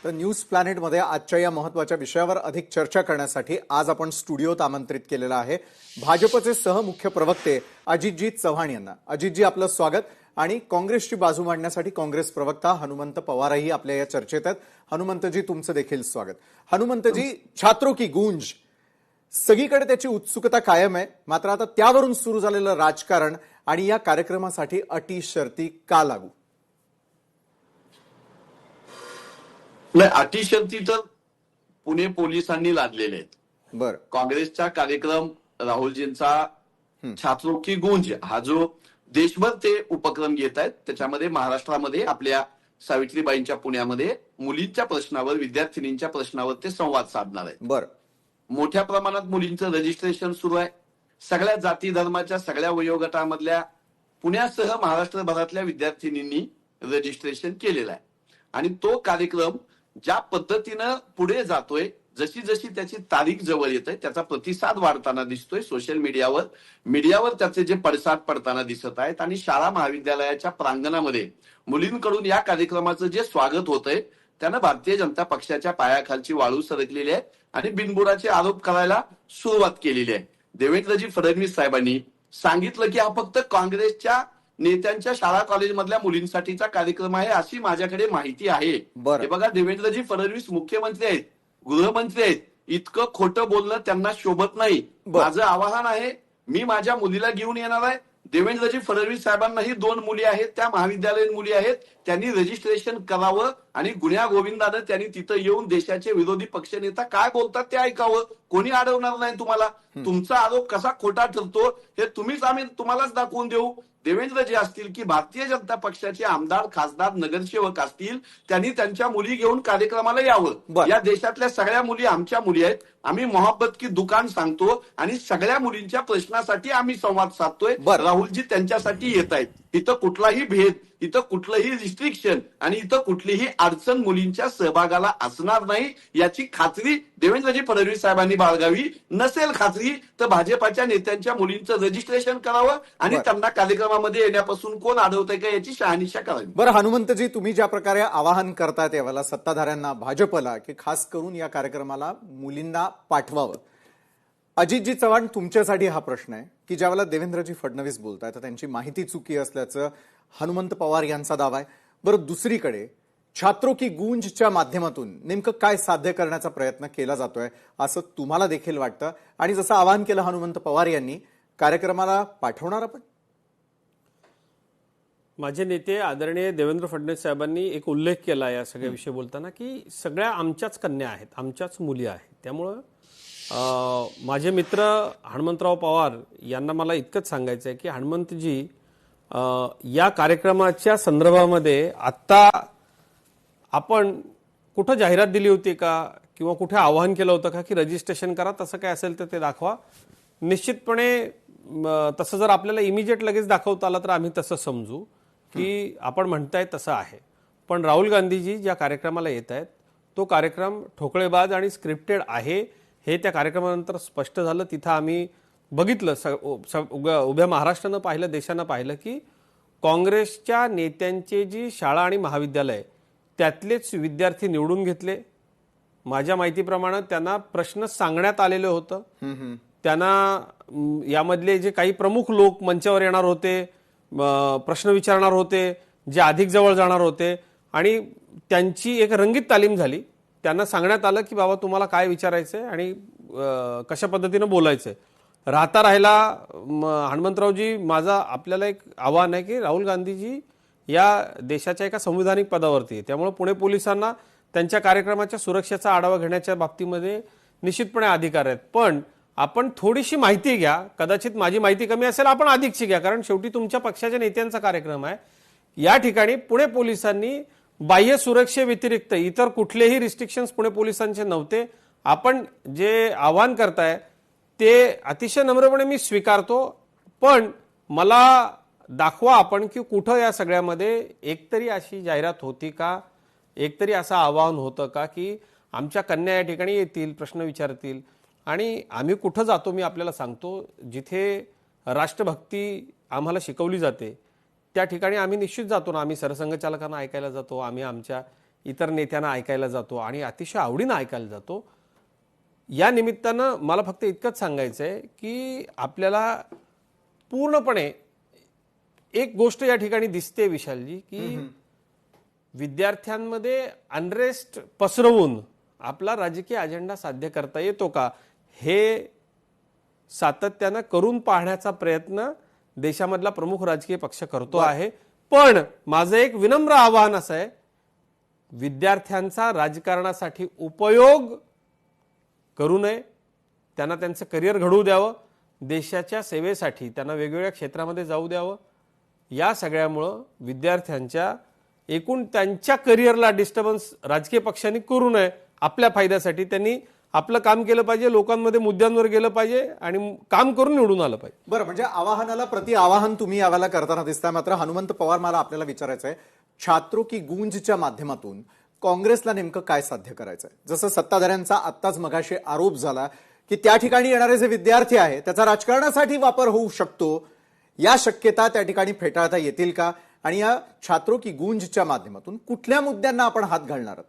तर न्यूज प्लॅनेटमध्ये आजच्या या महत्त्वाच्या विषयावर अधिक चर्चा करण्यासाठी आज आपण स्टुडिओत आमंत्रित केलेला आहे भाजपचे सहमुख्य प्रवक्ते अजितजी चव्हाण यांना। अजितजी, आपलं स्वागत। आणि काँग्रेसची बाजू मांडण्यासाठी काँग्रेस प्रवक्ता हनुमंत पवारही आपल्या या चर्चेत आहेत। हनुमंतजी, तुमचं देखील स्वागत। हनुमंतजी, छात्रों की गूंज, सगळीकडे त्याची उत्सुकता कायम आहे, मात्र आता त्यावरून सुरू झालेलं राजकारण आणि या कार्यक्रमासाठी अटी शर्ती का लागू? नाही, अटी शर्ती तर पुणे पोलिसांनी लादलेले आहेत। बरं, काँग्रेसचा कार्यक्रम राहुलजींचा छात्रों की गूंज हा जो देशभर ते उपक्रम घेत आहेत, त्याच्यामध्ये महाराष्ट्रामध्ये आपल्या सावित्रीबाईंच्या पुण्यामध्ये मुलींच्या प्रश्नावर, विद्यार्थिनींच्या प्रश्नावर ते संवाद साधणार आहेत। बरं, मोठ्या प्रमाणात मुलींचं रजिस्ट्रेशन सुरू आहे। सगळ्या जाती धर्माच्या सगळ्या वयोगटामधल्या पुण्यासह महाराष्ट्रभरातल्या विद्यार्थिनींनी रजिस्ट्रेशन केलेलं आहे। आणि तो कार्यक्रम ज्या पद्धतीनं पुढे जातोय, जशी जशी त्याची तारीख जवळ येते, त्याचा प्रतिसाद वाढताना दिसतोय। सोशल मीडियावर त्याचे जे पडसाद पडताना दिसत आहेत आणि शाळा महाविद्यालयाच्या प्रांगणामध्ये मुलींकडून या कार्यक्रमाचं जे स्वागत होतंय, त्यानं भारतीय जनता पक्षाच्या पायाखालची वाळू सरकलेली आहे आणि बिनबुडाचे आरोप करायला सुरुवात केलेली आहे। देवेंद्रजी फडणवीस साहेबांनी सांगितलं की हा फक्त काँग्रेसच्या नेत्यांच्या शाळा कॉलेजमधल्या मुलींसाठीचा कार्यक्रम आहे, अशी माझ्याकडे माहिती आहे। हे बघा, देवेंद्रजी फडणवीस मुख्यमंत्री आहेत, गृहमंत्री आहेत, इतकं खोटं बोलणं त्यांना शोभत नाही। माझं आवाहन आहे, मी माझ्या मुलीला घेऊन येणार आहे। देवेंद्रजी फडणवीस साहेबांनाही 2 मुली आहेत, त्या महाविद्यालयीन मुली आहेत, त्यांनी रजिस्ट्रेशन करावं आणि गुण्या गोविंदानं त्यांनी तिथं येऊन देशाचे विरोधी पक्षनेता काय बोलतात ते ऐकावं। कोणी अडवणार नाही तुम्हाला। तुमचा आरोप कसा खोटा ठरतो हे आम्ही तुम्हालाच दाखवून देऊ। देवेंद्र जे असतील की भारतीय जनता पक्षाचे आमदार, खासदार, नगरसेवक असतील, त्यांनी त्यांच्या मुली घेऊन कार्यक्रमाला यावं। या देशातल्या सगळ्या मुली आमच्या मुली आहेत। आम्ही मोहब्बत की दुकान सांगतो आणि सगळ्या मुलींच्या प्रश्नासाठी आम्ही संवाद साधतोय। राहुलजी त्यांच्यासाठी येत आहेत। इथं कुठलाही भेद, इथं कुठलंही रिस्ट्रिक्शन आणि इथं कुठलीही अडचण मुलींच्या सहभागाला असणार नाही, याची खात्री देवेंद्रजी फडणवीस साहेबांनी बाळगावी। नसेल खात्री तर भाजपाच्या नेत्यांच्या मुलींचं रजिस्ट्रेशन करावं आणि त्यांना कार्यक्रमामध्ये येण्यापासून कोण अडवतंय का याची शहानिशा करावी। बरं हनुमंतजी, तुम्ही ज्या प्रकारे आवाहन करताय त्यावेळेला सत्ताधाऱ्यांना, भाजपला, की खास करून या कार्यक्रमाला मुलींना पाठवावं, अजितजी चव्हाण, तुमच्यासाठी हा प्रश्न आहे की ज्यावेळेला देवेंद्रजी फडणवीस बोलताय तर त्यांची माहिती चुकी असल्याचं हनुमंत पवार यांचा दावा आहे। बरं, दुसरीकडे छात्रों की गूंजच्या माध्यमातून नेमकं काय साध्य करण्याचा प्रयत्न केला जातोय असं तुम्हाला देखील वाटतं? आणि जसं आवाहन केलं हनुमंत पवार यांनी, कार्यक्रमाला पाठवणार आपण? माझे नेते आदरणीय देवेंद्र फडणवीस साहेबांनी एक उल्लेख केला या सगळ्या विषयी बोलताना की सगळ्या आमच्याच कन्या आहेत, आमच्याच मुली आहेत। त्यामुळं माझे मित्र हनुमंतराव पवार यांना मला इतकंच सांगायचं आहे की हनुमंतजी, या कार्यक्रमाच्या संदर्भामध्ये आत्ता आपण कुठं जाहिरात दिली होती का किंवा कुठे आवाहन केलं होतं का की रजिस्ट्रेशन करा? तसं काय असेल तर ते दाखवा। निश्चितपणे तसं जर आपल्याला इमिजिएट लगेच दाखवता आलं तर आम्ही तसं समजू की आपण म्हणताय तसं आहे। पण राहुल गांधीजी ज्या कार्यक्रमाला येत आहेत तो कार्यक्रम ठोकळेबाज आणि स्क्रिप्टेड आहे हे त्या कार्यक्रमानंतर स्पष्ट झालं। तिथं आम्ही बघितलं, उभ्या महाराष्ट्रानं पाहिलं, देशानं पाहिलं की काँग्रेसच्या नेत्यांचे जी शाळा आणि महाविद्यालय त्यातलेच विद्यार्थी निवडून घेतले। माझ्या माहितीप्रमाणे त्यांना प्रश्न सांगण्यात आलेलं होतं। त्यांना यामधले जे काही प्रमुख लोक मंचावर येणार होते, प्रश्न विचारणार होते, जे अधिक जवळ जाणार होते आणि त्यांची एक रंगीत तालीम झाली। त्यांना सांगण्यात आलं की बाबा तुम्हाला काय विचारायचंय आणि कशा पद्धतीनं बोलायचंय। राहिला हनुमंतरावजी, माझा आपल्याला एक आव्हान आहे की राहुल गांधीजी या देशाच्या एका संविधानिक पदावरती आहे, त्यामुळे पुणे पोलिसांना त्यांच्या कार्यक्रमाच्या सुरक्षेचा आढावा घेण्याच्या बाबतीमध्ये निश्चितपणे अधिकार आहेत। पण आपण थोडीशी माहिती घ्या, कदाचित माझी माहिती कमी असेल, आपण अधिकची घ्या, कारण शेवटी तुमच्या पक्षाच्या नेत्यांचा कार्यक्रम आहे। या ठिकाणी पुणे पोलिसांनी बाह्य सुरक्षेव्यतिरिक्त इतर कुठलेही रिस्ट्रिक्शन्स पुणे पोलिसांचे नव्हते। आपण जे आवाहन करताय ते अतिशय नम्रपणे मी स्वीकारतो, पण मला दाखवा आपण की कुठं या सगळ्यामध्ये एकतरी अशी जाहिरात होती का, एकतरी असं आवाहन होतं का की आमच्या कन्या या ठिकाणी येतील, प्रश्न विचारतील आणि आम्ही कुठं जातो मी आपल्याला सांगतो, जिथे राष्ट्रभक्ती आम्हाला शिकवली जाते त्या ठिकाणी आम्ही निश्चित जातो ना। आम्ही सरसंघचालकांना ऐकायला जातो, आम्ही आमच्या इतर नेत्यांना ऐकायला जातो आणि अतिशय आवडीनं ऐकायला जातो. या निमित्तानं मला फक्त इतकंच सांगायचं आहे की आपल्याला पूर्णपणे एक गोष्ट या ठिकाणी दिसते विशालजी, की विद्यार्थ्यांमध्ये अनरेस्ट पसरवून आपला राजकीय अजेंडा साध्य करता येतो का, हे सातत्यानं करून पाहण्याचा प्रयत्न देशामधला प्रमुख राजकीय पक्ष करतो आहे. पण माझं एक विनम्र आवाहन असं आहे, विद्यार्थ्यांचा राजकारणासाठी उपयोग करू नये. त्यांना त्यांचं करिअर घडवू द्यावं, देशाच्या सेवेसाठी त्यांना वेगवेगळ्या क्षेत्रामध्ये जाऊ द्यावं. या सगळ्यामुळं विद्यार्थ्यांच्या एकूण त्यांच्या करिअरला डिस्टर्बन्स राजकीय पक्षांनी करू नये. आपल्या फायद्यासाठी त्यांनी आपलं काम केलं पाहिजे, लोकांमध्ये मुद्द्यांवर गेलं पाहिजे आणि काम करून निवडून आलं पाहिजे. बरं, म्हणजे आवाहनाला प्रति आवाहन तुम्ही यावेळेला करताना दिसताय. मात्र हनुमंत पवार, मला आपल्याला विचारायचं आहे, छात्रों की गूंजच्या माध्यमातून काँग्रेसला नेमकं काय साध्य करायचं आहे? जसं सत्ताधाऱ्यांचा आत्ताच मगाशी आरोप झाला की त्या ठिकाणी येणारे जे विद्यार्थी आहेत त्याचा राजकारणासाठी वापर होऊ शकतो, या शक्यता त्या ठिकाणी फेटाळता येतील का? आणि या छात्रों की गूंजच्या माध्यमातून कुठल्या मुद्द्यांना आपण हात घालणार आहात?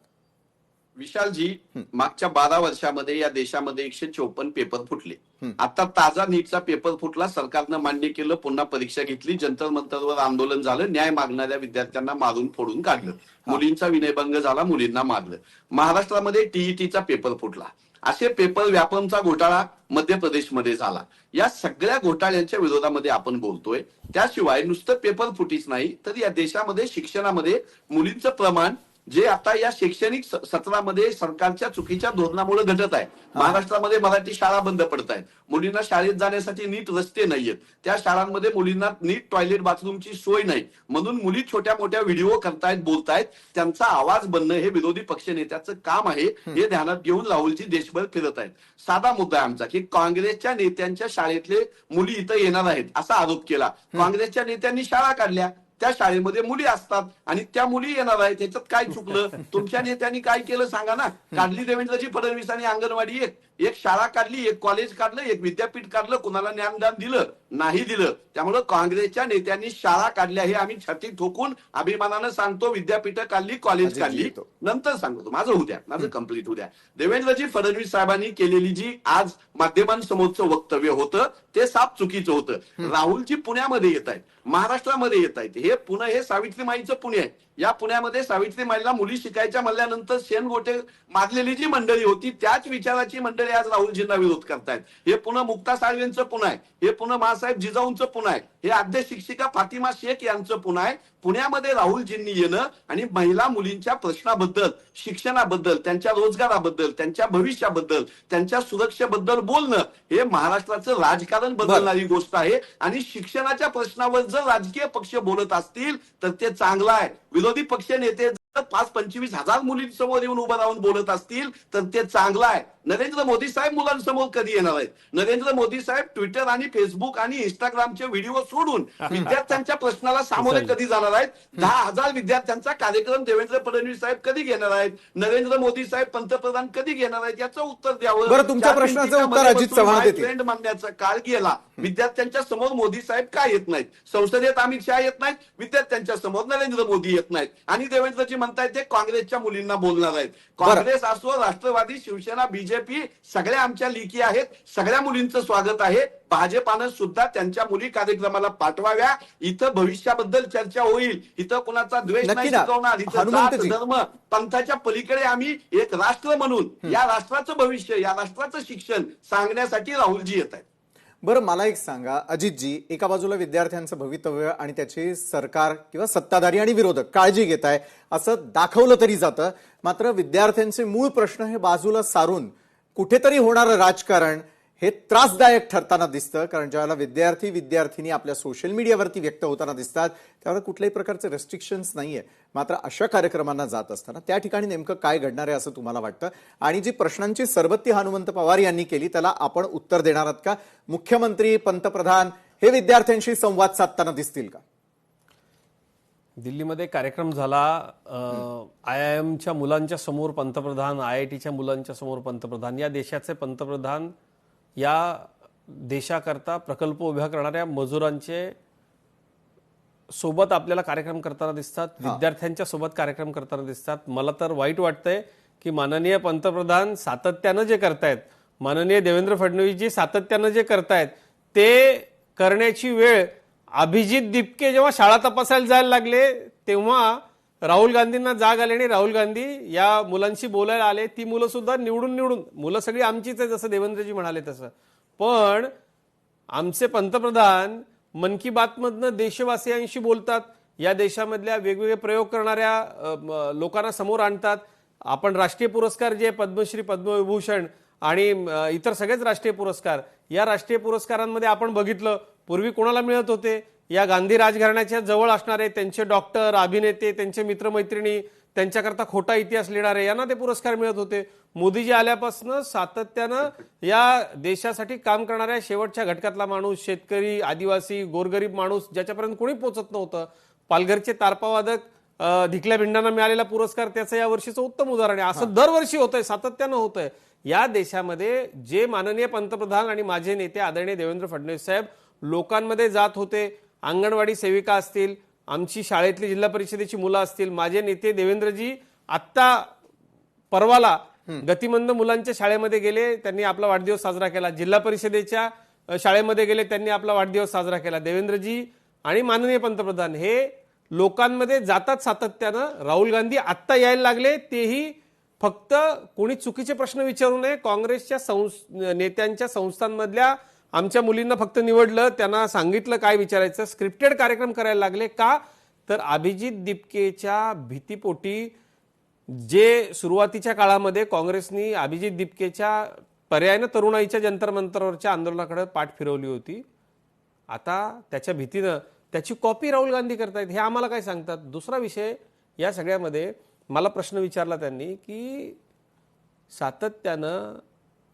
विशालजी, मागच्या 12 वर्षामध्ये या देशामध्ये 154 पेपर फुटले. आता ताजा नीटचा पेपर फुटला, सरकारनं मान्य केलं, पुन्हा परीक्षा घेतली, जंतर मंतरवर आंदोलन झालं, न्याय मागणाऱ्या विद्यार्थ्यांना मारून फोडून काढलं, मुलींचा विनयभंग झाला, मुलींना मारलं. महाराष्ट्रामध्ये टीईटीचा पेपर फुटला. असे पेपर व्यापमचा घोटाळा मध्य प्रदेशमध्ये झाला. या सगळ्या घोटाळ्यांच्या विरोधामध्ये आपण बोलतोय. त्याशिवाय नुसतं पेपर फुटीच नाही, तर या देशामध्ये शिक्षणामध्ये मुलींचं प्रमाण जे आता या शैक्षणिक सत्रामध्ये सरकारच्या चुकीच्या धोरणामुळे घटत आहे. महाराष्ट्रामध्ये मराठी शाळा बंद पडत आहेत, मुलींना शाळेत जाण्यासाठी नीट रस्ते नाहीयेत, त्या शाळांमध्ये मुलींना नीट टॉयलेट बाथरूमची सोय नाही, म्हणून मुली छोट्या मोठ्या व्हिडिओ करतायत, बोलतायत. त्यांचा आवाज बनणं हे विरोधी पक्षनेत्याचं काम आहे, हे ध्यानात घेऊन राहुलजी देशभर फिरत आहेत. साधा मुद्दा आहे आमचा, की काँग्रेसच्या नेत्यांच्या शाळेतले मुली इथं येणार आहेत असा आरोप केला. काँग्रेसच्या नेत्यांनी शाळा काढल्या, त्या शाळेमध्ये मुली असतात आणि त्या मुली येणार आहेत, त्याच्यात काय चुकलं? तुमच्या नेत्यांनी काय केलं सांगा ना. काढली देवेंद्रजी फडणवीसांनी अंगणवाडी, एक शाळा काढली, एक कॉलेज काढलं, एक विद्यापीठ काढलं, कुणाला ज्ञानदान दिलं नाही दिलं. त्यामुळे काँग्रेसच्या नेत्यांनी शाळा काढल्या हे आम्ही छाती ठोकून अभिमानानं सांगतो. विद्यापीठं काढली, कॉलेज काढली. नंतर सांगतो, माझं होऊ द्या, माझं कम्प्लीट होऊ द्या. देवेंद्रजी फडणवीस साहेबांनी केलेली जी आज माध्यमांसमोरचं वक्तव्य होतं ते साफ चुकीचं होतं. राहुलजी पुण्यामध्ये येत आहेत, महाराष्ट्रामध्ये येत आहेत. हे पुणे हे सावित्रीमाईचं पुणे आहे. या पुण्यामध्ये सावित्रीमाईला मुली शिकायच्या म्हणल्यानंतर शेणगोटे मारलेली जी मंडळी होती, त्याच विचाराची मंडळी आज राहुलजींना विरोध करतायत. हे पुणे मुक्ता साळवेंचं पुणे आहे, हे पुणे मासाहेब जिजाऊंचं पुणे आहे, हे आद्य शिक्षिका फातिमा शेख यांचं पुणे आहे. पुण्यामध्ये राहुलजींनी येणं आणि महिला मुलींच्या प्रश्नाबद्दल, शिक्षणाबद्दल, त्यांच्या रोजगाराबद्दल, त्यांच्या भविष्याबद्दल, त्यांच्या सुरक्षेबद्दल बोलणं हे महाराष्ट्राचं राजकारण बदलणारी गोष्ट आहे. आणि शिक्षणाच्या प्रश्नावर जर राजकीय पक्ष बोलत असतील तर ते चांगलं आहे. विरोधी पक्ष नेते 5-25 हजार मुलींसमोर येऊन उभं राहून बोलत असतील तर ते चांगलं आहे. नरेंद्र मोदी साहेब मुलांसमोर कधी येणार आहेत? नरेंद्र मोदी साहेब ट्विटर आणि फेसबुक आणि इंस्टाग्रामचे व्हिडिओ सोडून विद्यार्थ्यांच्या प्रश्नाला सामोरे कधी जाणार आहेत? 10,000 विद्यार्थ्यांचा कार्यक्रम देवेंद्र फडणवीस साहेब कधी घेणार आहेत? नरेंद्र मोदी साहेब पंतप्रधान कधी घेणार आहेत? याचं उत्तर द्यावं. बरं, तुमच्या प्रश्नाचं उत्तर अजित चव्हाण देतील. ट्रेंड मानण्याचा काळ गेला. विद्यार्थ्यांच्या समोर मोदी साहेब का येत नाहीत? संसदेत अमित शहा येत नाहीत, विद्यार्थ्यांच्या समोर नरेंद्र मोदी येत नाहीत. आणि देवेंद्रजी म्हणतायत ते काँग्रेसच्या मुलींना बोलणार आहेत. काँग्रेस असो, राष्ट्रवादी, शिवसेना, बीजेपी सगळ्या आमच्या लेकी आहेत, सगळ्या मुलींचं स्वागत आहे. भाजपानं सुद्धा त्यांच्या मुली कार्यक्रमाला पाठवाव्या. इथं भविष्याबद्दल चर्चा होईल, इथं कुणाचा द्वेष नाही शिकवणार, इथं जात धर्म पंथाच्या पलीकडे आम्ही एक राष्ट्र म्हणून या राष्ट्राचं भविष्य, या राष्ट्राचं शिक्षण सांगण्यासाठी राहुलजी येत आहेत. बरं, मला एक सांगा अजितजी, एका बाजूला विद्यार्थ्यांचं भवितव्य आणि त्याची सरकार किंवा सत्ताधारी आणि विरोधक काळजी घेत आहे असं दाखवलं तरी जातं, मात्र विद्यार्थ्यांचे मूळ प्रश्न हे बाजूला सारून कुठेतरी होणारं राजकारण हे त्रासदायक ठरताना दिसतं. कारण ज्यावेळेला विद्यार्थी आपल्या सोशल मीडियावरती व्यक्त होताना दिसतात त्यावेळेला कुठल्याही प्रकारचे रेस्ट्रिक्शन्स नाहीये. मात्र अशा कार्यक्रमांना जात असताना त्या ठिकाणी नेमकं काय घडणार आहे असं तुम्हाला वाटतं? आणि जी प्रश्नांची सरबत्ती हनुमंत पवार यांनी केली त्याला आपण उत्तर देणार आहात का? मुख्यमंत्री, पंतप्रधान हे विद्यार्थ्यांशी संवाद साधताना दिसतील का? दिल्लीमध्ये कार्यक्रम झाला, IIMच्या मुलांच्या समोर पंतप्रधान, IITच्या मुलांच्या समोर पंतप्रधान, या देशाचे पंतप्रधान या देशाकरता प्रकल्प उभ्या करणाऱ्या मजुरांचे सोबत आपल्याला कार्यक्रम करताना दिसतात, विद्यार्थ्यांच्या सोबत कार्यक्रम करताना दिसतात. मला तर वाईट वाटतंय की माननीय पंतप्रधान सातत्यानं जे करतायत, माननीय देवेंद्र फडणवीसजी सातत्यानं जे करतायत, ते करण्याची वेळ अभिजित दिपके जेव्हा शाळा तपासायला जायला लागले तेव्हा राहुल गांधींना जाग आली आणि राहुल गांधी या मुलांशी बोलायला आले. ती मुलं सुद्धा निवडून मुलं सगळी आमचीच आहे, जसं देवेंद्रजी म्हणाले तसं. पण आमचे पंतप्रधान मन की बात मधनं देशवासियांशी बोलतात, या देशामधल्या वेगवेगळे प्रयोग करणाऱ्या लोकांना समोर आणतात. आपण राष्ट्रीय पुरस्कार जे पद्मश्री, पद्मविभूषण आणि इतर सगळेच राष्ट्रीय पुरस्कार, या राष्ट्रीय पुरस्कारांमध्ये आपण बघितलं पूर्वी कोणाला मिळत होते? या गांधी राजघराण्याच्या जवळ असणारे त्यांचे डॉक्टर, अभिनेते, त्यांचे मित्रमैत्रिणी, त्यांच्याकरता खोटा इतिहास लिहिणारे, यांना ते पुरस्कार मिळत होते. मोदीजी आल्यापासून सातत्यानं या देशासाठी काम करणाऱ्या शेवटच्या घटकातला माणूस, शेतकरी, आदिवासी, गोरगरीब माणूस, ज्याच्यापर्यंत कोणी पोहोचत नव्हतं, पालघरचे तारपावादक धिकल्या भिंडांना मिळालेला पुरस्कार त्याचं या वर्षीचं उत्तम उदाहरण आहे. असं दरवर्षी होतंय, सातत्यानं होतंय. या देशामध्ये जे माननीय पंतप्रधान आणि माझे नेते आदरणीय देवेंद्र फडणवीस साहेब लोकांमध्ये जात होते, अंगणवाडी सेविका असतील, आमची शाळेतली जिल्हा परिषदेची मुलं असतील, माझे नेते देवेंद्रजी आत्ता परवाला गतिमंद मुलांच्या शाळेमध्ये गेले, त्यांनी आपला वाढदिवस साजरा केला. जिल्हा परिषदेच्या शाळेमध्ये गेले, त्यांनी आपला वाढदिवस साजरा केला. देवेंद्रजी आणि माननीय पंतप्रधान हे लोकांमध्ये जातात सातत्यानं. राहुल गांधी आत्ता यायला लागले, तेही फक्त कोणी चुकीचे प्रश्न विचारू नये, काँग्रेसच्या नेत्यांच्या संस्थांमधल्या आमच्या मुलींना फक्त निवडलं, त्यांना सांगितलं काय विचारायचं, स्क्रिप्टेड कार्यक्रम करायला लागले. का तर अभिजित दिपकेच्या भीतीपोटी जे सुरुवातीच्या काळामध्ये काँग्रेसनी अभिजित दिपकेच्या पर्यायानं तरुणाईच्या जंतर मंतरवरच्या आंदोलनाकडे पाठ फिरवली होती, आता त्याच्या भीतीनं त्याची कॉपी राहुल गांधी करतायत. हे आम्हाला काय सांगतात? दुसरा विषय या सगळ्यामध्ये मला प्रश्न विचारला त्यांनी की सातत्यानं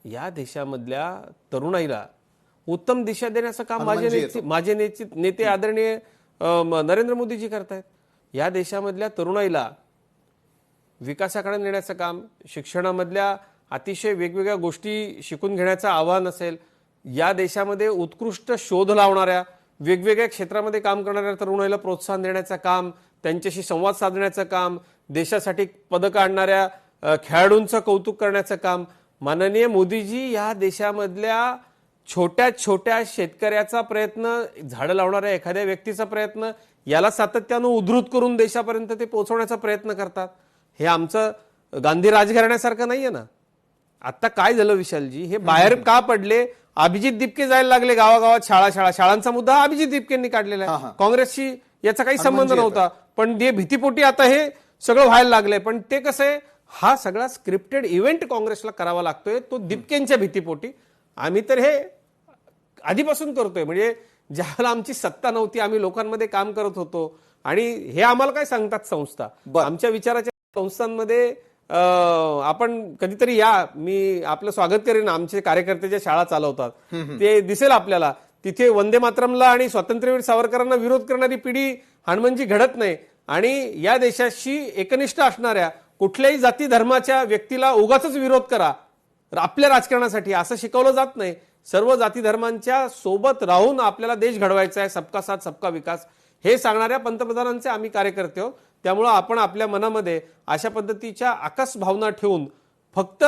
या देशामधल्या तरुणाईला उत्तम दिशा देण्याचं काम माझे नेते आदरणीय नरेंद्र मोदीजी करतायत. या देशामधल्या तरुणाईला विकासाकडे नेण्याचं काम, शिक्षणामधल्या अतिशय वेगवेगळ्या गोष्टी शिकून घेण्याचं आव्हान असेल, या देशामध्ये उत्कृष्ट शोध लावणाऱ्या वेगवेगळ्या क्षेत्रामध्ये काम करणाऱ्या तरुणाईला प्रोत्साहन देण्याचं काम, त्यांच्याशी संवाद साधण्याचं काम, देशासाठी पदकं आणणाऱ्या खेळाडूंचं कौतुक करण्याचं काम. माननीय मोदीजी या देशामधल्या छोट्या छोट्या शेतकऱ्याचा प्रयत्न, झाडं लावणाऱ्या एखाद्या व्यक्तीचा प्रयत्न, याला सातत्यानं उद्धृत करून देशापर्यंत ते पोहोचवण्याचा प्रयत्न करतात. हे आमचं गांधी राजघराण्यासारखं नाहीये ना. आता काय झालं विशालजी, हे बाहेर का पडले? अभिजित दिपके जायला लागले गावागावात, शाळांचा मुद्दा अभिजित दिपकेंनी काढलेला आहे, काँग्रेसशी याचा काही संबंध नव्हता. पण ते भीतीपोटी आता हे सगळं व्हायला लागलंय. पण ते कसं आहे, हा सगळा स्क्रिप्टेड इव्हेंट काँग्रेसला करावा लागतोय, तो दिपकेंच्या भीतीपोटी. आम्ही तर हे आधीपासून करतोय, म्हणजे ज्यावेळेला आमची सत्ता नव्हती आम्ही लोकांमध्ये काम करत होतो. आणि हे आम्हाला काय सांगतात संस्था, आमच्या विचाराच्या संस्थांमध्ये आपण कधीतरी या, मी आपलं स्वागत करेन. आमचे कार्यकर्ते ज्या शाळा चालवतात ते दिसेल आपल्याला. तिथे वंदे मातरमला आणि स्वातंत्र्यवीर सावरकरांना विरोध करणारी पिढी हनुमानजी घडत नाही. आणि या देशाशी एकनिष्ठ असणाऱ्या कुठल्याही जाती धर्माच्या व्यक्तीला उगाचच विरोध करा आपल्या राजकारणासाठी असं शिकवलं जात नाही. सर्व जाती धर्मांच्या सोबत राहून आपल्याला देश घडवायचा आहे, सबका साथ सबका विकास, हे सांगणाऱ्या पंतप्रधानांचे आम्ही कार्यकर्ते आहोत. त्यामुळं आपण आपल्या मनामध्ये अशा पद्धतीच्या आकस भावना ठेवून फक्त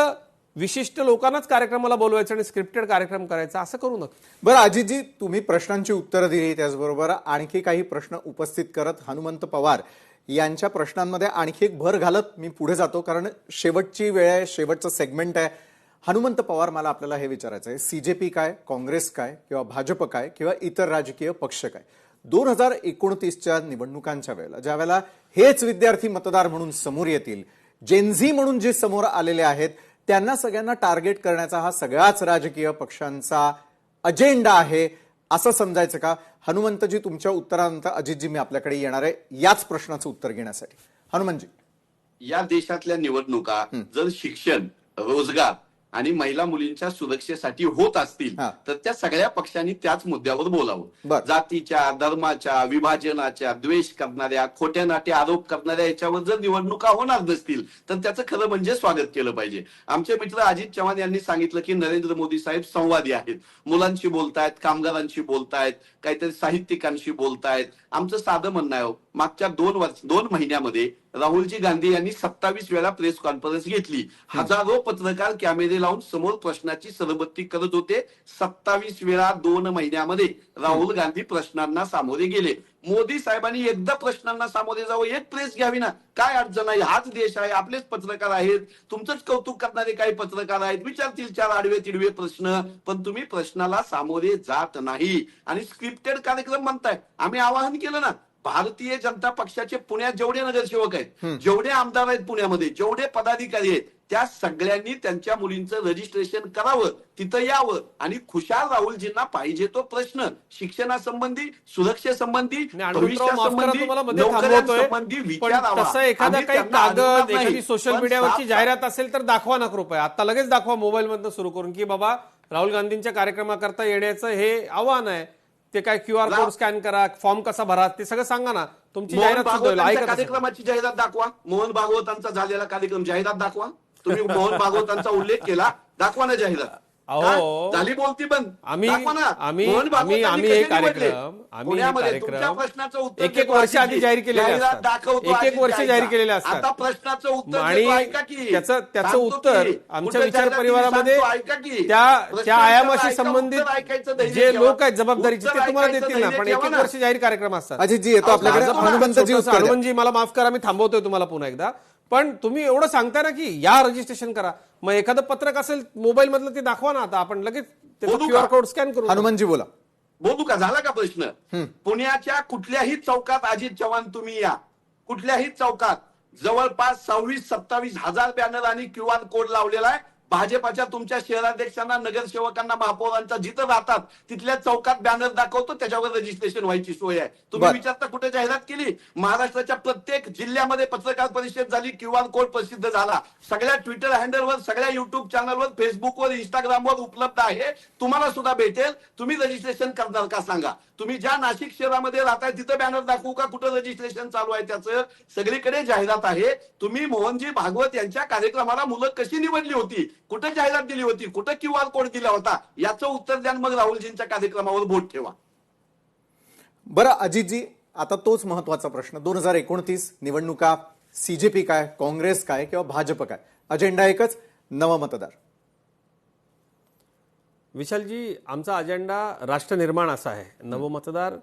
विशिष्ट लोकांनाच कार्यक्रमाला बोलवायचं आणि स्क्रिप्टेड कार्यक्रम करायचा असं करू नका. बरं अजितजी, तुम्ही प्रश्नांची उत्तरं दिली, त्याचबरोबर आणखी काही प्रश्न उपस्थित करत हनुमंत पवार यांच्या प्रश्नांमध्ये आणखी एक भर घालत मी पुढे जातो, कारण शेवटची वेळ आहे, शेवटचं सेगमेंट आहे. हनुमंत पवार, मला आपल्याला हे विचारायचं आहे, सीजेपी काय, काँग्रेस काय, किंवा भाजप काय, किंवा इतर राजकीय पक्ष काय, 2029च्या निवडणुकांच्या वेळेला ज्या वेळेला हेच विद्यार्थी मतदार म्हणून समोर येतील, जेनझी म्हणून जे समोर आलेले आहेत, त्यांना सगळ्यांना टार्गेट करण्याचा हा सगळ्याच राजकीय पक्षांचा अजेंडा आहे असं समजायचं का? हनुमंतजी, तुमच्या उत्तरानंतर अजितजी मी आपल्याकडे येणार आहे याच प्रश्नाचं उत्तर घेण्यासाठी. हनुमंतजी, या देशातल्या निवडणुका जर शिक्षण, रोजगार आणि महिला मुलींच्या सुरक्षेसाठी होत असतील हा. तर त्या सगळ्या पक्षांनी त्याच मुद्द्यावर बोलावं. बरं. जातीच्या, धर्माच्या, विभाजनाच्या, द्वेष करणाऱ्या, खोट्या नाटे आरोप करणाऱ्या याच्यावर जर निवडणुका होणार नसतील तर त्याचं खरं म्हणजे स्वागत केलं पाहिजे. आमचे मित्र अजित चव्हाण यांनी सांगितलं की नरेंद्र मोदी साहेब संवादी आहेत, मुलांशी बोलतायत, कामगारांशी बोलतायत, काहीतरी साहित्यिकांशी बोलतायत. आमचं साधं म्हणणं आहे, मागच्या 2 महिन्यामध्ये राहुलजी गांधी यांनी 27 वेळा प्रेस कॉन्फरन्स घेतली. हजारो पत्रकार कॅमेरे लावून समोर प्रश्नाची सरबत्ती करत होते. 27 वेळा 2 महिन्यामध्ये राहुल गांधी प्रश्नांना सामोरे गेले. मोदी साहेबांनी एकदा प्रश्नांना सामोरे जावं, एक प्रेस घ्यावी ना. काय अडचण आहे, हाच देश आहे, आपलेच पत्रकार आहेत, तुमचंच कौतुक करणारे काही पत्रकार आहेत, विचारतील 4 आडवे तिडवे प्रश्न, पण तुम्ही प्रश्नाला सामोरे जात नाही आणि स्क्रिप्टेड कार्यक्रम म्हणताय. आम्ही आवाहन केलं ना, भारतीय जनता पक्षाचे पुण्यात जेवढे नगरसेवक आहेत, जेवढे आमदार आहेत पुण्यामध्ये, जेवढे पदाधिकारी आहेत, त्या सगळ्यांनी त्यांच्या मुलींचं रजिस्ट्रेशन करावं, तिथं यावं आणि खुशाल राहुलजींना पाहिजे तो प्रश्न शिक्षणासंबंधी, सुरक्षेसंबंधी, भविष्यासंबंधी, नोकऱ्यांसंबंधी विचारावा. तसं एखादा आम्ही काही त्यांना कागद, आणणार नाही. एखादी सोशल पण मीडियावरची साफ- जाहिरात असेल तर दाखवा ना कृपया. आता लगेच दाखवा मोबाईल मधनं सुरू करून की बाबा राहुल गांधींच्या कार्यक्रमाकरता येण्याचं हे आव्हान आहे. ते काय QR कोड स्कॅन करा, फॉर्म कसा भरा, ते सगळं सांगा ना. तुमची मोहन जाहिरात सुद्धा होईल. भागवतांच्या ऐकत असेल. कार्यक्रमाची जाहिरात दाखवा. मोहन भागवतांचा झालेला कार्यक्रम जाहिरात दाखवा. तुम्ही मोहन भागवतांचा उल्लेख केला, दाखवा ना जाहिरात. अहो, का? झाली बोलती बंद. आम्ही दाखवा ना. आम्ही मोहन भागवतांनी आम्ही कसे हे निवडले? कार्यक्रम पुण्यामध्ये तुमच्या प्रश्नाचं उत्तर एक देतो वर्ष आधी अजितजी. जाहीर केलेले जाहिरात असतात. दाखवतो एक अजितजी, वर्ष जाहीर ऐका. केलेले असतात. आता प्रश्नाचं उत्तर आणि देतो, ऐका की. त्याचं सांगतो उत्तर की. आमच्या कुठं विचार जाहिरात परिवारामध्ये सांगतो, ऐका की. त्या प्रश्नाचं आयामाशी ऐका, संबंधित उत्तर ऐकायचं धैर्य जे ठेवा. लोक आहेत जबाबदारीचे ते उत्तर तुम्हाला ऐकायचं देतील ना. धैर्य पण ठेवा एक ना. वर्ष जाहीर कार्यक्रम असतात. अजितजी येतो आपल्याकडे. माझं हनुमंतजी उत्तर द्या. हनुमंतजी मला माफ करा, मी थांबवतोय तुम्हाला पुन्हा एकदा. पण तुम्ही एवढं सांगता ना की या रजिस्ट्रेशन करा, मग एखादं पत्रक असेल मोबाईल मधलं ते दाखवा ना. आता आपण लगेच त्याचं बोलू का? QR कोड स्कॅन करू. हनुमंतजी बोला. बोलू का? झाला का प्रश्न? पुण्याच्या कुठल्याही चौकात अजित चव्हाण तुम्ही या, कुठल्याही चौकात जवळपास 26-27 हजार बॅनर आणि QR कोड लावलेला आहे. भाजपाच्या तुमच्या शहराध्यक्षांना, नगरसेवकांना, महापौरांचा जिथं राहतात तिथल्या चौकात बॅनर दाखवतो, त्याच्यावर रजिस्ट्रेशन व्हायची सोय आहे. तुम्ही बरं. विचारता कुठे जाहिरात केली? महाराष्ट्राच्या प्रत्येक जिल्ह्यामध्ये पत्रकार परिषद झाली, QR कोड प्रसिद्ध झाला. सगळ्या ट्विटर हँडलवर, सगळ्या युट्यूब चॅनलवर, फेसबुकवर, इंस्टाग्रामवर उपलब्ध आहे. तुम्हाला सुद्धा भेटेल. तुम्ही रजिस्ट्रेशन करणार का सांगा? तुम्ही ज्या नाशिक शहरामध्ये राहताय तिथं बॅनर दाखवू का कुठं रजिस्ट्रेशन चालू आहे त्याचं? सगळीकडे जाहिरात आहे. तुम्ही मोहनजी भागवत यांच्या कार्यक्रमाला मुलं कशी निवडली होती, कुठं जाहिरात दिली होती, कुठं QR कोड दिला होता, याचं उत्तर द्या. मग राहुलजींच्या कार्यक्रमावर बोट ठेवा. बरं अजितजी, आता तोच महत्वाचा प्रश्न. 2029 निवडणुका, CJP काय, काँग्रेस काय किंवा भाजप काय, अजेंडा एकच, नवमतदार. विशालजी, आमचा अजेंडा राष्ट्रनिर्माण असा आहे. नवमतदार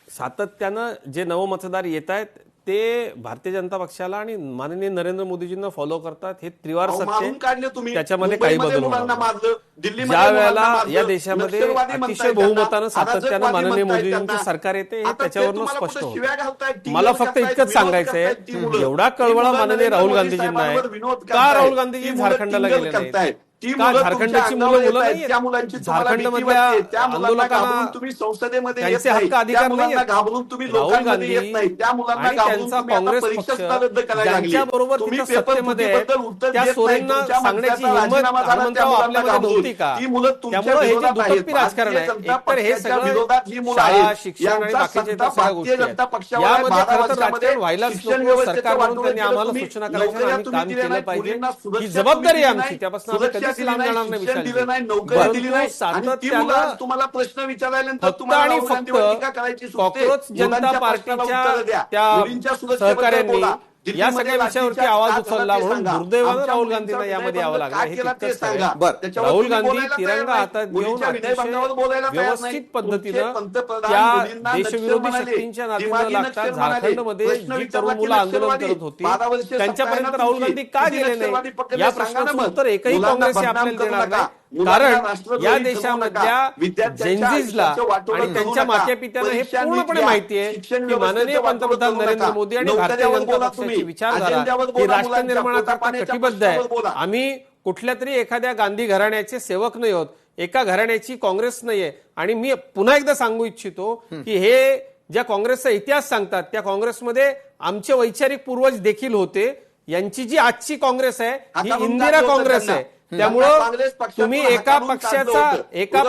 सातत्यानं जे नवमतदार येत आहेत ते भारतीय जनता पक्षाला आणि माननीय नरेंद्र मोदीजींना फॉलो करतात. हे त्रिवार मारून सत्य, काढले तुम्ही. त्याच्यामध्ये काही मुंबईमध्ये बदल मुलांना होणार मारलं, दिल्लीमध्ये ज्या मुलांना वेळेला मारलं, या देशामध्ये नक्षलवादी अतिशय म्हणतायत बहुमतानं त्यांना, सातत्यानं अराजकवादी माननीय म्हणतायत मोदींचं त्यांना. सरकार येते हे आता ते त्याच्यावरनं तुम्हाला स्पष्ट कुठं शिव्या घालतायत, होतं. टीव्हीवर मला फक्त करतायत, इतकंच विनोद सांगायचंय करतायत ती मुलं. एवढा ती कळवळा मुलं माननीय नरेंद्र राहुल मोदी गांधीजींना आहे. साहेबांवर विनोद का करतायत. राहुल गांधीजी ती मुलं झारखंडला टिंगल गेले नाहीत? करतायत. ती का मुलं झारखंडची तुमच्या मुलं अंगावर मुलं येत आहेत. नाहीत? त्या मुलांची तुम्हाला भीती झारखंडमधल्या वाटते. त्या मुलांना आंदोलकांना घाबरून तुम्ही संसदेमध्ये येत त्यांचे नाही. हक्क त्या अधिकार मुलांना नाहीयेत. घाबरून तुम्ही राहुल लोकांमध्ये येत गांधी नाही. त्या मुलांना आणि घाबरून त्यांचा तुम्ही आता काँग्रेस परीक्षा पक्ष सुद्धा रद्द करायला लागली. ज्यांच्याबरोबर तुम्ही तिथं पेपर सत्तेमध्ये फुटीबद्दल उत्तर त्या देत नाही. सोरेंना तुमच्या सांगण्याची मंत्र्याचा हिंमत राजीनामा झाला, त्या हनुमंतराव मुलांना आपल्यामध्ये घाबरून. नव्हती का? ती मुलं तुमच्या त्यामुळे हे जे विरोधात आहेत. दुटप्पी राजकारण आहे, भारतीय जनता एकतर हे पक्षाच्या सगळं विरोधात ही मुलं शाळा, आहेत. शिक्षण आणि यांचा बाकीचे सत्ता सगळ्या भारतीय गोष्टी जनता आहेत. पक्षावर आहे. यामध्ये 12 खरं तर वर्षामध्ये राजकारण व्हायलाच शिक्षण नको. व्यवस्थेचं सरकार म्हणून वाटोळं त्यांनी केलं आम्हाला तुम्ही. सूचना करायच्या आणि नोकऱ्या आम्ही तुम्ही काम दिल्या केलं नाहीत, पाहिजे. मुलींना ही सुरक्षा जबाबदारी आहे तुम्ही आमची. दिली त्यापासून आम्ही सुरक्षा कधीच दिली लांब नाही, जाणार नाही. शिक्षण दिलं नाही, विशालजी. नोकरी दिली नाही. परंतु आणि ती सातत्यानं मुलं आज तुम्हाला प्रश्न विचारायनंतर फक्त तुम्हाला आणि राहुल गांधीवर फक्त टीका करायची सुचते. कॉक्रोच जनता मुलांच्या प्रश्नाला पार्टीच्या उत्तरं द्या. त्या मुलींच्या सुरक्षेबद्दल सहकाऱ्यांनी बोला. या दिल्लीमध्ये सगळ्या विषयावरती रात्रीच्या आवाज का उचलला झाला ते म्हणून सांगा. दुर्दैवानं आमच्या राहुल मुलींचा गांधींना यामध्ये विनयभंग यावं लागलं का हे केला ते तितकंच सांगा. खरं. बरं. त्याच्यावर राहुल तुम्ही गांधी बोलायला तयार तिरंगा नाही. हातात घेऊन मुलींच्या विनयभंगावर अतिशय बोलायला तयार नाही. व्यवस्थित पद्धतीनं तुमचे पंतप्रधान त्या मुलींना देशविरोधी नक्षल म्हणाले, शक्तींच्या नादीनं दिमागी लागतात. नक्षल म्हणाले. झारखंडमध्ये प्रश्न जी विचारला तरुण की मुलं आंदोलन नक्षलवादी. करत होती 12 वर्षे त्यांच्यापर्यंत सत्ता आहे ना राहुल तुमची. गांधी का किती गेले नक्षलवादी नाही पकडले या सांगा ना प्रश्नाचं मग. उत्तर एकही मुलांना काँग्रेसी बदनाम आपल्याला करू देणार नका. नाही. मुलांना कारण राष्ट्रद्रोही या करू देशामधल्या नका. विद्यार्थ्यांच्या जेनझीजला आयुष्याचं वाटोळं आणि करू त्यांच्या नका. मात्यापित्यांना हे परीक्षा पूर्णपणे नीट माहिती आहे शिक्षण की माननीय व्यवस्थेचं वाटोळं पंतप्रधान करू नरेंद्र नका. मोदी आणि भारतीय नोकऱ्यावर जनता बोला पक्षाची तुम्ही. विचारधारा अजेंड्यावर ही बोला, राष्ट्र मुलांच्या निर्माणाकरता पोटापाण्याच्या कटिबद्ध आहे. प्रश्नावर बोला. आम्ही कुठल्या तरी एखाद्या गांधी घराण्याचे सेवक नाही आहोत, एका घराण्याची काँग्रेस नाहीये. आणि मी पुन्हा एकदा सांगू इच्छितो की हे ज्या काँग्रेसचा इतिहास सांगतात त्या काँग्रेसमध्ये आमचे वैचारिक पूर्वज देखील होते. यांची जी आजची काँग्रेस आहे ही हातावरून इंदिरा काढलं होतं काँग्रेस त्यांना. आहे. त्यामुळं काँग्रेस पक्षातून तुम्ही एका हाकलून काढलं होतं. एका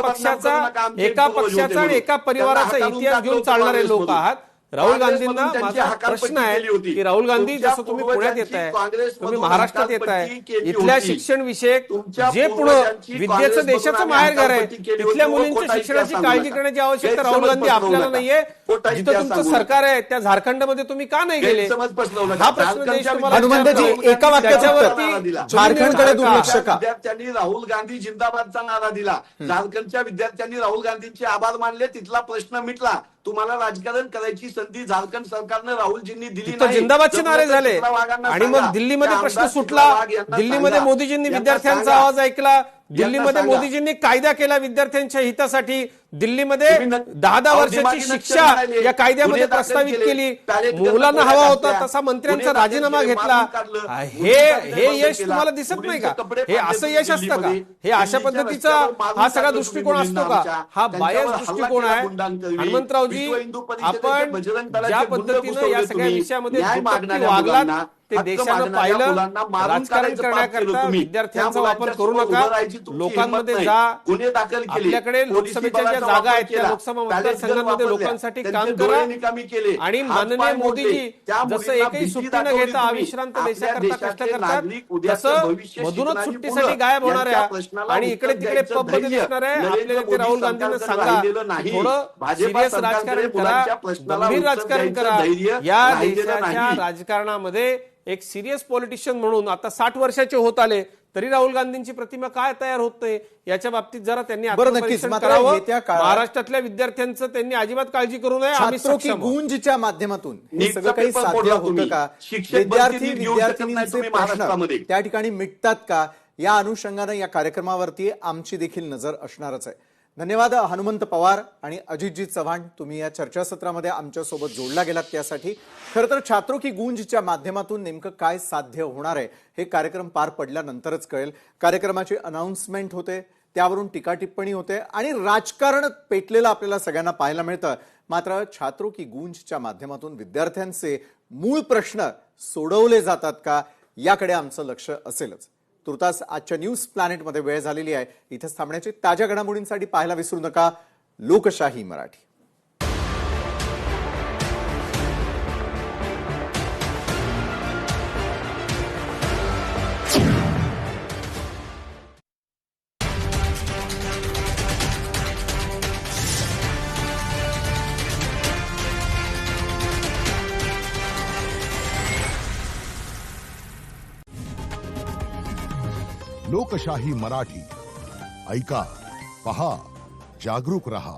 पक्षाचा आणि एका परिवाराचा इतिहास घेऊन चालणारे लोक आहात. राहुल गांधींना माझा प्रश्न आहे की राहुल गांधी जसं तुम्ही पुण्यात येत आहे, तुम्ही महाराष्ट्रात येत आहे, इथल्या शिक्षण विषयक जे पुढं विद्येचं देशाचं माहेरघर आहे, तिथल्या मुलींच्या शिक्षणाची काळजी करण्याची आवश्यकता राहुल गांधी आपल्याला नाहीये. जिथं तुमचं सरकार आहे त्या झारखंडमध्ये तुम्ही का नाही गेले, हा प्रश्न देश तुम्हाला हनुमंतजी, विचारतोय. एका वाक्याच्या त्याच्यावरती वरती झारखंडकडे दुर्लक्ष का? विद्यार्थ्यांनी राहुल गांधी जिंदाबादचा नारा दिला. झारखंडच्या विद्यार्थ्यांनी राहुल गांधींचे आभार मानले, तिथला प्रश्न मिटला. तुम्हाला राजकारण करायची संधी झारखंड सरकारनं राहुलजींनी दिली तिथं जिंदाबादचे नारे झाले आणि मग दिल्लीमध्ये प्रश्न सुटला. दिल्लीमध्ये मोदीजींनी विद्यार्थ्यांचा आवाज ऐकला. दिल्लीमध्ये मोदीजींनी कायदा केला विद्यार्थ्यांच्या हितासाठी. दिल्लीमध्ये 10 वर्षाची शिक्षा या कायद्यामध्ये प्रस्तावित केली. मुलांना हवा होता तसा मंत्र्यांचा राजीनामा घेतला. हे यश तुम्हाला दिसत नाही का? हे असं यश असतं का? हे अशा पद्धतीचा हा सगळा दृष्टिकोन असतो का? हा बायस दृष्टिकोन आहे. हनुमंतरावजी, आपण ज्या पद्धतीनं या सगळ्या विषयामध्ये दुपट्टी वागलात ते देशानं पाहिलं. राजकारण करण्याकरता विद्यार्थ्यांचा वापर करू नका. लोकांमध्ये जा. आपल्याकडे लोकसभेच्या ज्या जागा आहेत त्या लोकसभा मतदारसंघांमध्ये लोकांसाठी काम करा. आणि माननीय मोदीजी जसं एकही सुट्टी न घेता अविश्रांत देशाकरता कष्ट करतात, तसं मधूनच सुट्टीसाठी गायब होणार आहे आणि इकडे तिकडे पब मध्ये दिसणार आहे. आपल्याला ते राहुल गांधींना सांगा थोडं सिरियस राजकारण करा, गंभीर राजकारण करा. या देशाच्या राजकारणामध्ये एक सिरियस पॉलिटिशियन म्हणून आता 60 वर्षाचे होत आले तरी राहुल गांधींची प्रतिमा काय तयार होत नाही याच्या बाबतीत जरा त्यांनी आत्मपरीक्षण करावं. महाराष्ट्रातल्या विद्यार्थ्यांचं त्यांनी अजिबात काळजी करू नये. आम्ही छात्रों की गूंजच्या माध्यमातून हे सगळं काही साध्य होतं का? विद्यार्थी विद्यार्थिनींचे प्रश्न त्या ठिकाणी मिटतात का? या अनुषंगाने या कार्यक्रमावरती आमची देखील नजर असणारच आहे. धन्यवाद हनुमंत पवार आणि अजितजी चव्हाण, तुम्ही या चर्चासत्रामध्ये आमच्यासोबत जोडला गेलात त्यासाठी. खरं तर छात्रों की गूंजच्या माध्यमातून नेमकं काय साध्य होणार आहे हे कार्यक्रम पार पडल्यानंतरच कळेल. कार्यक्रमाची अनाउन्समेंट होते, त्यावरून टीका टिप्पणी होते आणि राजकारण पेटलेलं आपल्याला सगळ्यांना पाहायला मिळतं. मात्र छात्रों की गूंजच्या माध्यमातून विद्यार्थ्यांचे मूळ प्रश्न सोडवले जातात का याकडे आमचं लक्ष असेलच. तुर्तास आजच्या न्यूज प्लॅनेटमध्ये वेळ झालेली आहे. इथेच थांबण्याची ताज्या घडामोडींसाठी पाहायला विसरू नका लोकशाही मराठी. लोकशाही मराठी ऐका, पहा, जागरूक रहा.